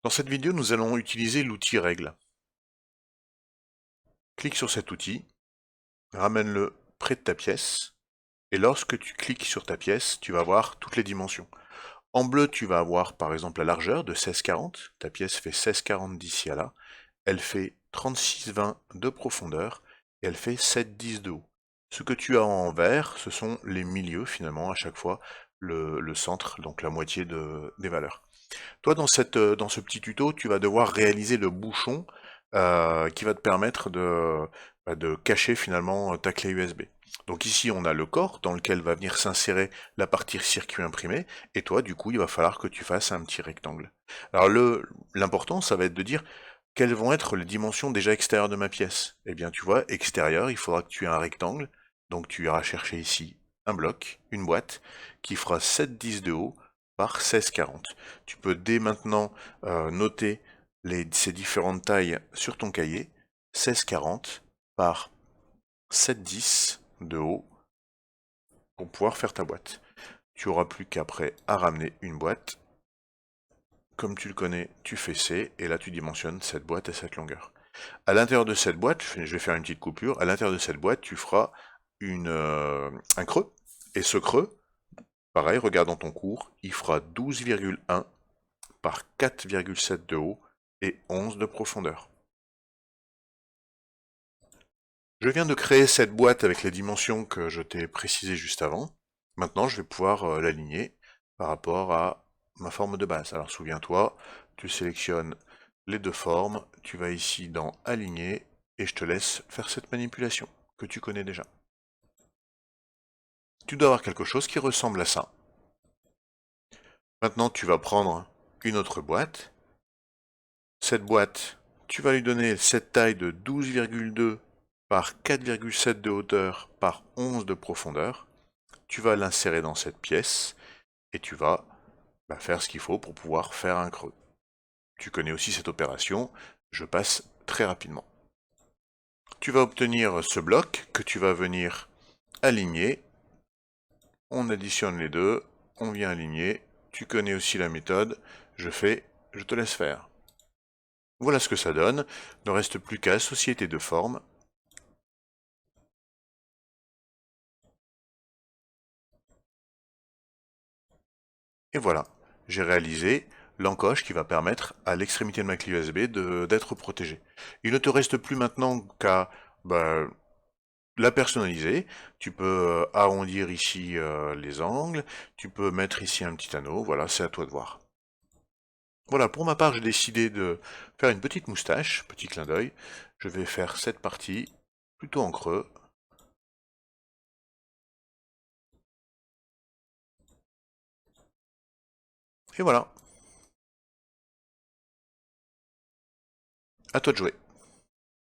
Dans cette vidéo, nous allons utiliser l'outil règle. Clique sur cet outil, ramène-le près de ta pièce, et lorsque tu cliques sur ta pièce, tu vas voir toutes les dimensions. En bleu, tu vas avoir par exemple la largeur de 16,40, ta pièce fait 16,40 d'ici à là, elle fait 36,20 de profondeur, et elle fait 7,10 de haut. Ce que tu as en vert, ce sont les milieux finalement, à chaque fois, le centre, donc la moitié des valeurs. Toi, dans ce petit tuto, tu vas devoir réaliser le bouchon qui va te permettre de cacher finalement ta clé USB. Donc ici, on a le corps dans lequel va venir s'insérer la partie circuit imprimé, et toi, du coup, il va falloir que tu fasses un petit rectangle. Alors l'important, ça va être de dire quelles vont être les dimensions déjà extérieures de ma pièce. Eh bien, tu vois, extérieur, il faudra que tu aies un rectangle, donc tu iras chercher ici un bloc, une boîte, qui fera 7,10 de haut par 16,40. Tu peux dès maintenant noter ces différentes tailles sur ton cahier. 16,40 par 7,10 de haut pour pouvoir faire ta boîte. Tu auras plus qu'après à ramener une boîte. Comme tu le connais, tu fais C et là tu dimensionnes cette boîte et cette longueur. À l'intérieur de cette boîte, je vais faire une petite coupure, à l'intérieur de cette boîte, tu feras un creux. Et ce creux, pareil, regarde dans ton cours, il fera 12,1 par 4,7 de haut et 11 de profondeur. Je viens de créer cette boîte avec les dimensions que je t'ai précisées juste avant. Maintenant, je vais pouvoir l'aligner par rapport à ma forme de base. Alors souviens-toi, tu sélectionnes les deux formes, tu vas ici dans Aligner, et je te laisse faire cette manipulation que tu connais déjà. Tu dois avoir quelque chose qui ressemble à ça. Maintenant, tu vas prendre une autre boîte. Cette boîte, tu vas lui donner cette taille de 12,2 par 4,7 de hauteur par 11 de profondeur. Tu vas l'insérer dans cette pièce et tu vas faire ce qu'il faut pour pouvoir faire un creux. Tu connais aussi cette opération, je passe très rapidement. Tu vas obtenir ce bloc que tu vas venir aligner. On additionne les deux, on vient aligner. Tu connais aussi la méthode, je te laisse faire. Voilà ce que ça donne, ne reste plus qu'à associer tes deux formes. Et voilà, j'ai réalisé l'encoche qui va permettre à l'extrémité de ma clé USB d'être protégée. Il ne te reste plus maintenant qu'à la personnaliser. Tu peux arrondir ici les angles, tu peux mettre ici un petit anneau, voilà, c'est à toi de voir. Voilà, pour ma part, j'ai décidé de faire une petite moustache, petit clin d'œil. Je vais faire cette partie plutôt en creux. Et voilà, à toi de jouer.